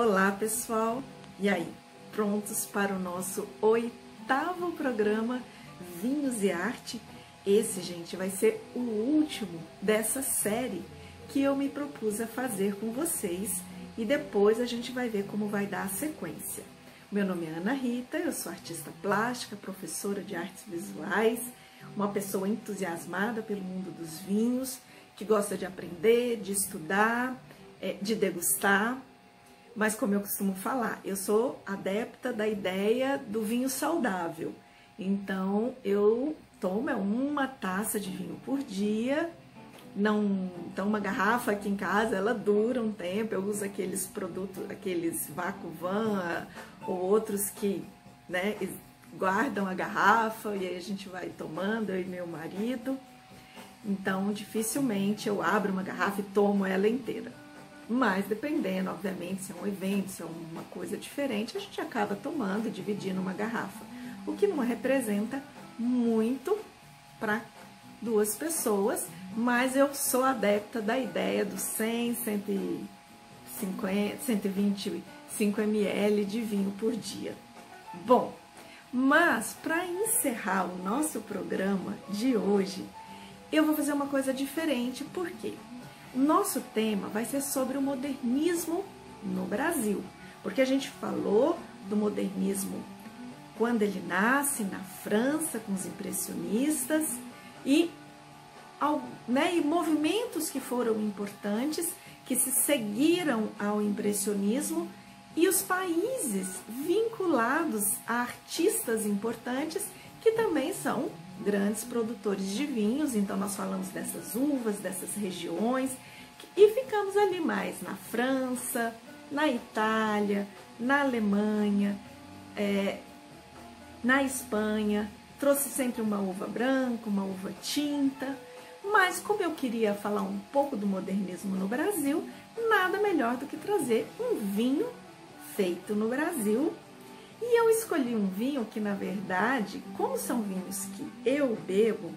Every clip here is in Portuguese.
Olá, pessoal! E aí, prontos para o nosso 8º programa Vinhos e Arte? Esse, gente, vai ser o último dessa série que eu me propus a fazer com vocês e depois a gente vai ver como vai dar a sequência. Meu nome é Ana Rita, eu sou artista plástica, professora de artes visuais, uma pessoa entusiasmada pelo mundo dos vinhos, que gosta de aprender, de estudar, de degustar. Mas como eu costumo falar, eu sou adepta da ideia do vinho saudável. Então, eu tomo uma taça de vinho por dia. Então, uma garrafa aqui em casa, ela dura um tempo. Eu uso aqueles produtos, aqueles Vacuvan ou outros que, né, guardam a garrafa e aí a gente vai tomando, eu e meu marido. Então, dificilmente eu abro uma garrafa e tomo ela inteira. Mas, dependendo, obviamente, se é um evento, se é uma coisa diferente, a gente acaba tomando, dividindo uma garrafa. O que não representa muito para duas pessoas, mas eu sou adepta da ideia dos 100, 150, 125 ml de vinho por dia. Bom, mas para encerrar o nosso programa de hoje, eu vou fazer uma coisa diferente, por quê? Nosso tema vai ser sobre o modernismo no Brasil, porque a gente falou do modernismo quando ele nasce na França com os impressionistas e movimentos que foram importantes, que se seguiram ao impressionismo e os países vinculados a artistas importantes que também são grandes produtores de vinhos. Então nós falamos dessas uvas, dessas regiões e ficamos ali mais na França, na Itália, na Alemanha, na Espanha. Trouxe sempre uma uva branca, uma uva tinta, mas como eu queria falar um pouco do modernismo no Brasil, nada melhor do que trazer um vinho feito no Brasil. E eu escolhi um vinho que, na verdade, como são vinhos que eu bebo,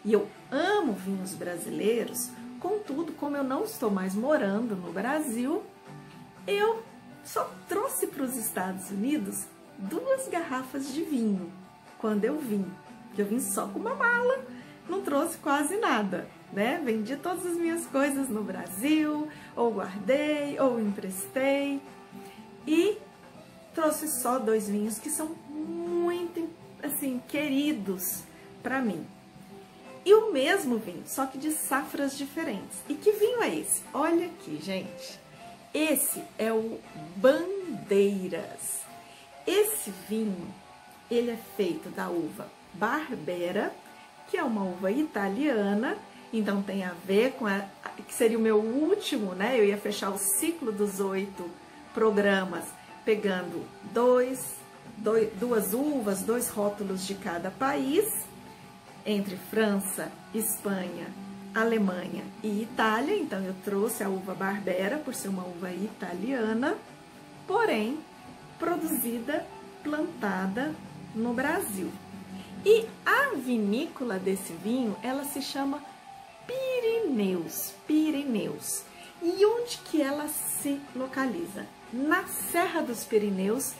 e eu amo vinhos brasileiros, contudo, como eu não estou mais morando no Brasil, eu só trouxe para os Estados Unidos 2 garrafas de vinho quando eu vim. Eu vim só com uma mala, não trouxe quase nada, né? Vendi todas as minhas coisas no Brasil, ou guardei, ou emprestei, e trouxe só 2 vinhos que são muito, assim, queridos para mim. E o mesmo vinho, só que de safras diferentes. E que vinho é esse? Olha aqui, gente. Esse é o Bandeiras. Esse vinho, ele é feito da uva Barbera, que é uma uva italiana. Então tem a ver com que seria o meu último, né? Eu ia fechar o ciclo dos 8 programas pegando 2 uvas, 2 rótulos de cada país, entre França, Espanha, Alemanha e Itália. Então eu trouxe a uva Barbera por ser uma uva italiana, porém produzida, plantada no Brasil. E a vinícola desse vinho, ela se chama Pirineus. E onde que ela se localiza? Na Serra dos Pirineus,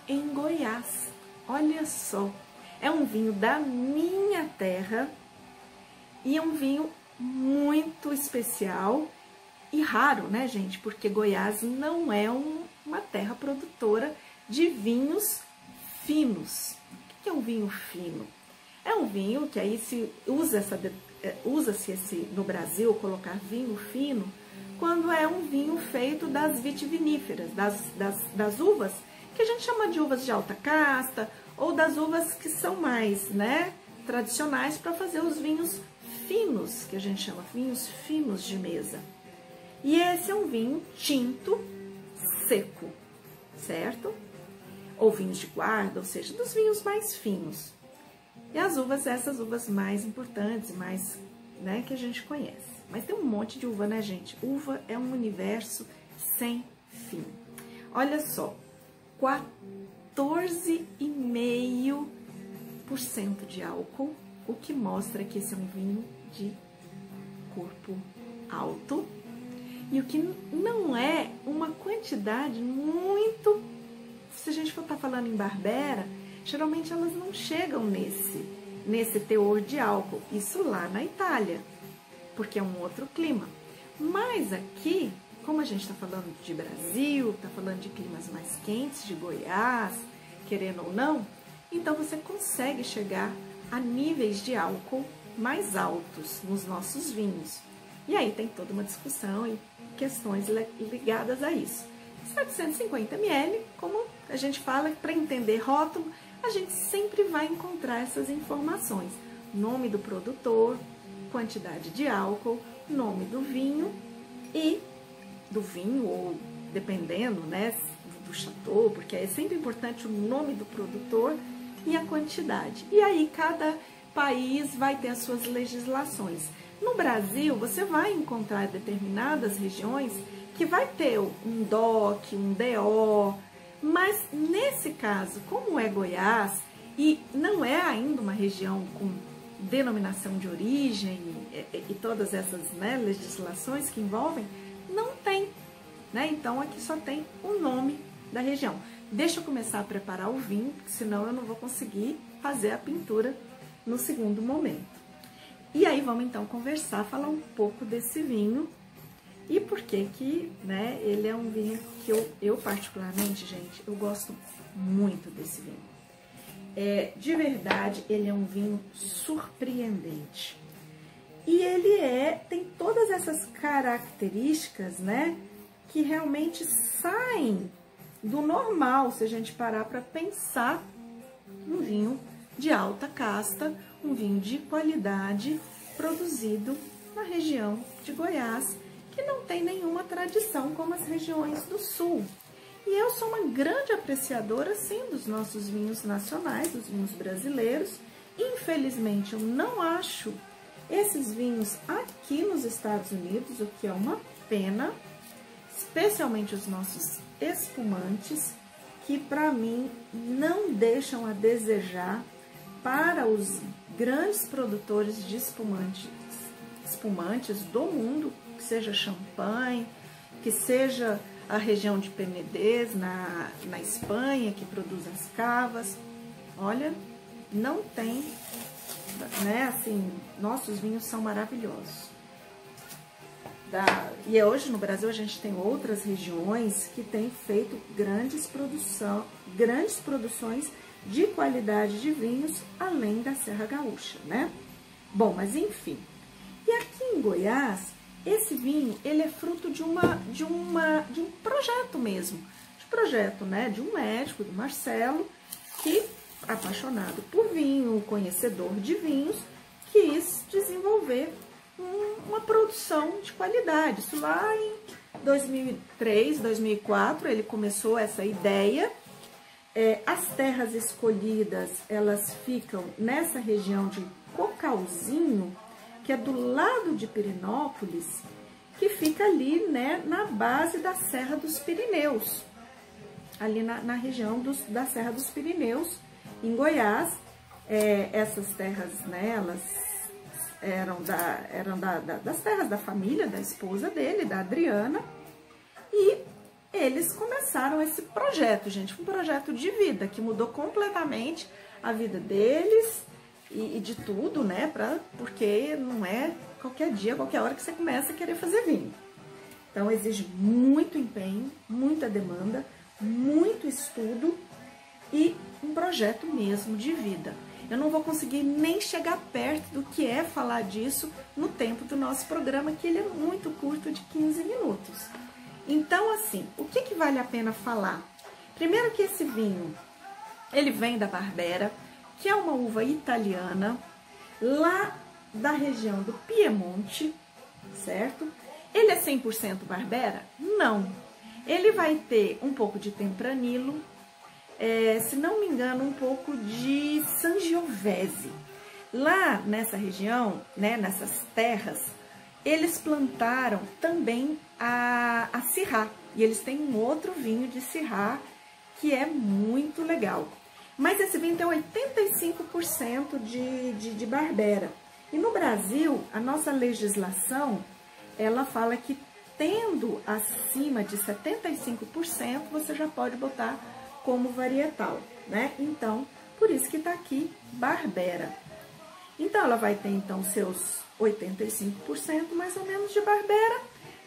em Goiás. Olha só, é um vinho da minha terra e é um vinho muito especial e raro, né, gente? Porque Goiás não é uma terra produtora de vinhos finos. O que é um vinho fino? É um vinho que aí se usa-se no Brasil colocar vinho fino quando é um vinho feito das vitiviníferas, das uvas que a gente chama de uvas de alta casta, ou das uvas que são mais, né, tradicionais para fazer os vinhos finos, que a gente chama vinhos finos de mesa. E esse é um vinho tinto seco, certo? Ou vinhos de guarda, ou seja, dos vinhos mais finos. E as uvas, essas uvas mais importantes, mais, né, que a gente conhece. Mas tem um monte de uva, né, gente? Uva é um universo sem fim. Olha só, 14,5% de álcool, o que mostra que esse é um vinho de corpo alto. e o que não é uma quantidade muito... Se a gente for estar falando em Barbera, geralmente elas não chegam nesse teor de álcool. Isso lá na Itália, porque é um outro clima. Mas aqui, como a gente está falando de Brasil, está falando de climas mais quentes, de Goiás, querendo ou não, então você consegue chegar a níveis de álcool mais altos nos nossos vinhos. E aí tem toda uma discussão e questões ligadas a isso. 750 ml, como a gente fala, para entender rótulo, a gente sempre vai encontrar essas informações. Nome do produtor, quantidade de álcool, nome do vinho ou dependendo, né, do chateau, porque é sempre importante o nome do produtor e a quantidade. E aí cada país vai ter as suas legislações. No Brasil, você vai encontrar determinadas regiões que vai ter um DOC, um DO, mas nesse caso, como é Goiás e não é ainda uma região com denominação de origem e todas essas, né, legislações que envolvem, não tem, né? Então aqui só tem o nome da região. Deixa eu começar a preparar o vinho, senão eu não vou conseguir fazer a pintura no segundo momento. E aí vamos então conversar, falar um pouco desse vinho e por que, né, ele é um vinho que eu particularmente, gente, eu gosto muito desse vinho. De verdade, ele é um vinho surpreendente. E ele tem todas essas características, né, que realmente saem do normal, se a gente parar para pensar um vinho de alta casta, um vinho de qualidade produzido na região de Goiás, que não tem nenhuma tradição como as regiões do sul. E eu sou uma grande apreciadora, sim, dos nossos vinhos nacionais, dos vinhos brasileiros. Infelizmente, eu não acho esses vinhos aqui nos Estados Unidos, o que é uma pena, especialmente os nossos espumantes, que para mim não deixam a desejar para os grandes produtores de espumantes do mundo, que seja Champagne, que seja a região de Penedès, na Espanha, que produz as cavas. Olha, não tem, né, assim, nossos vinhos são maravilhosos. E hoje no Brasil a gente tem outras regiões que têm feito grandes produções de qualidade de vinhos, além da Serra Gaúcha, né? Bom, mas enfim. E aqui em Goiás, esse vinho, ele é fruto de um projeto mesmo. De projeto, né? De um médico, do Marcelo, que, apaixonado por vinho, conhecedor de vinhos, quis desenvolver uma produção de qualidade. Isso lá em 2003, 2004, ele começou essa ideia. As terras escolhidas, elas ficam nessa região de Cocalzinho, que é do lado de Pirenópolis, que fica ali, né, na base da Serra dos Pirineus, ali na região da Serra dos Pirineus, em Goiás. Essas terras, né, elas eram das terras da família, da esposa dele, da Adriana, e eles começaram esse projeto, gente, um projeto de vida que mudou completamente a vida deles e de tudo, né, porque não é qualquer dia, qualquer hora que você começa a querer fazer vinho. Então exige muito empenho, muita demanda, muito estudo e um projeto mesmo de vida. Eu não vou conseguir nem chegar perto do que é falar disso no tempo do nosso programa, que ele é muito curto, de 15 minutos. Então, assim, o que vale a pena falar? Primeiro que esse vinho, ele vem da Barbera, que é uma uva italiana, lá da região do Piemonte, certo? Ele é 100% Barbera? Não. Ele vai ter um pouco de Tempranillo, se não me engano, um pouco de Sangiovese. Lá nessa região, né, nessas terras, eles plantaram também a Syrah, e eles têm um outro vinho de Syrah que é muito legal. Mas esse vinho tem 85% de Barbera. E no Brasil, a nossa legislação, ela fala que tendo acima de 75%, você já pode botar como varietal, né? Então, por isso que tá aqui Barbera. Então, ela vai ter, então, seus 85% mais ou menos de Barbera,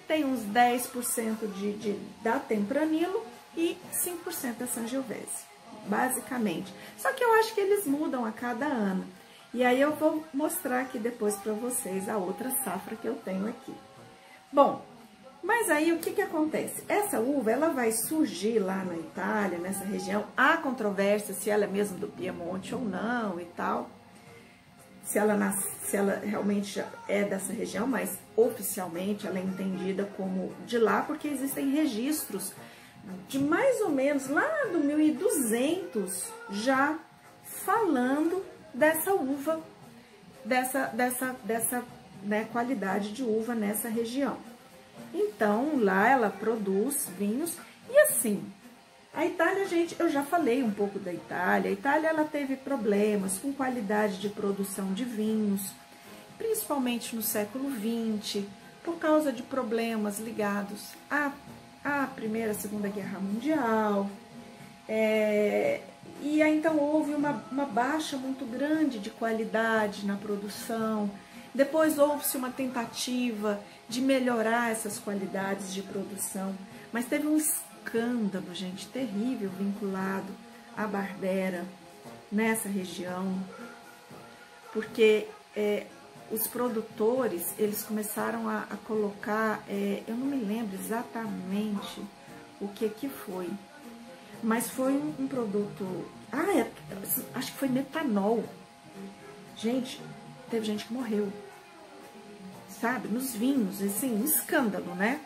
tem uns 10% da Tempranillo e 5% da Sangiovese, basicamente. Só que eu acho que eles mudam a cada ano. E aí eu vou mostrar aqui depois para vocês a outra safra que eu tenho aqui. Bom, mas aí o que que acontece? Essa uva, ela vai surgir lá na Itália, nessa região. Há controvérsia se ela é mesmo do Piemonte ou não e tal. Se ela realmente é dessa região, mas oficialmente ela é entendida como de lá, porque existem registros de mais ou menos lá do 1200 já falando dessa uva, dessa né, qualidade de uva nessa região. Então, lá ela produz vinhos e assim, a Itália, gente, eu já falei um pouco da Itália. A Itália, ela teve problemas com qualidade de produção de vinhos, principalmente no século XX, por causa de problemas ligados à Primeira e Segunda Guerra Mundial. E aí, então, houve uma baixa muito grande de qualidade na produção. Depois houve-se uma tentativa de melhorar essas qualidades de produção, mas teve um escândalo, gente, terrível vinculado à Barbera nessa região, porque os produtores, eles começaram a colocar, eu não me lembro exatamente o que foi, mas foi um produto, acho que foi metanol. Gente, teve gente que morreu, sabe, nos vinhos, assim, um escândalo, né?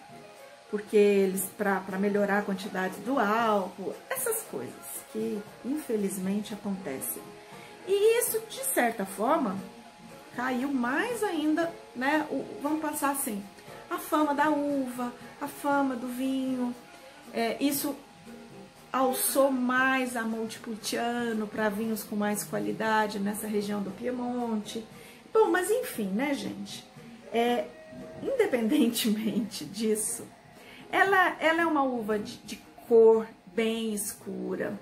Porque eles, para melhorar a quantidade do álcool, essas coisas que infelizmente acontecem. E isso, de certa forma, caiu mais ainda, né? Vamos passar assim, a fama da uva, a fama do vinho, isso alçou mais a Montepulciano para vinhos com mais qualidade nessa região do Piemonte. Bom, mas enfim, né, gente? Independentemente disso, ela é uma uva de cor bem escura.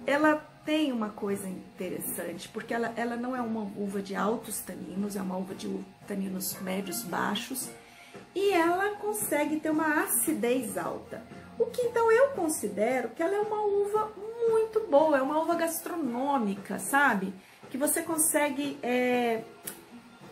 Ela tem uma coisa interessante, porque ela não é uma uva de altos taninos, é uma uva de taninos médios baixos, e ela consegue ter uma acidez alta. O que então eu considero que ela é uma uva muito boa, é uma uva gastronômica, sabe? Que você consegue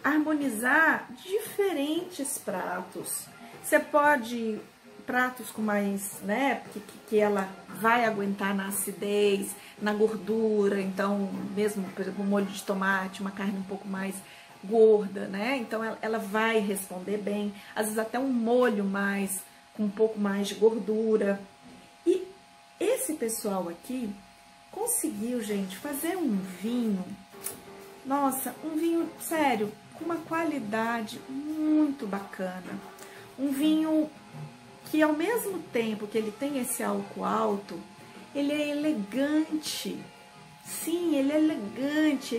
harmonizar diferentes pratos. Você pode, pratos com mais, né, que ela vai aguentar na acidez, na gordura, então, mesmo, por exemplo, um molho de tomate, uma carne um pouco mais gorda, né, então ela vai responder bem, às vezes até um molho mais, com um pouco mais de gordura. E esse pessoal aqui conseguiu, gente, fazer um vinho, nossa, um vinho, sério, com uma qualidade muito bacana. Um vinho que, ao mesmo tempo que ele tem esse álcool alto, ele é elegante. Sim, ele é elegante,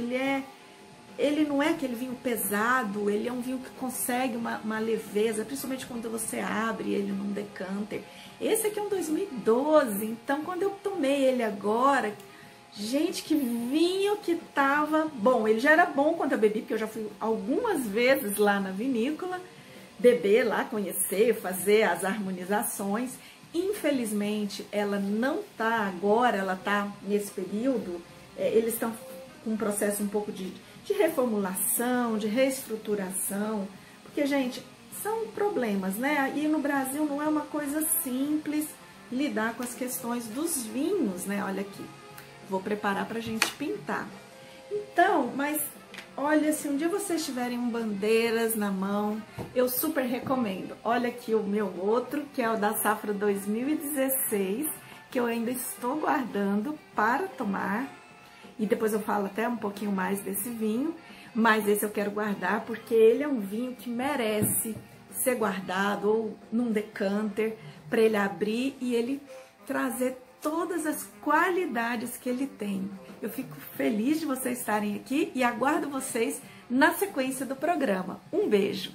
ele não é aquele vinho pesado, ele é um vinho que consegue uma leveza, principalmente quando você abre ele num decanter. Esse aqui é um 2012, então quando eu tomei ele agora, gente, que vinho que tava bom. Ele já era bom quando eu bebi, porque eu já fui algumas vezes lá na vinícola, beber lá, conhecer, fazer as harmonizações. Infelizmente, ela não tá agora, ela tá nesse período, eles estão com um processo um pouco de reformulação, de reestruturação, porque, gente, são problemas, né? E no Brasil não é uma coisa simples lidar com as questões dos vinhos, né? Olha aqui, vou preparar pra gente pintar. Então, mas olha, se um dia vocês tiverem bandeiras na mão, eu super recomendo. Olha aqui o meu outro, que é o da safra 2016, que eu ainda estou guardando para tomar. E depois eu falo até um pouquinho mais desse vinho, mas esse eu quero guardar porque ele é um vinho que merece ser guardado ou num decanter para ele abrir e ele trazer todas as qualidades que ele tem. Eu fico feliz de vocês estarem aqui e aguardo vocês na sequência do programa. Um beijo!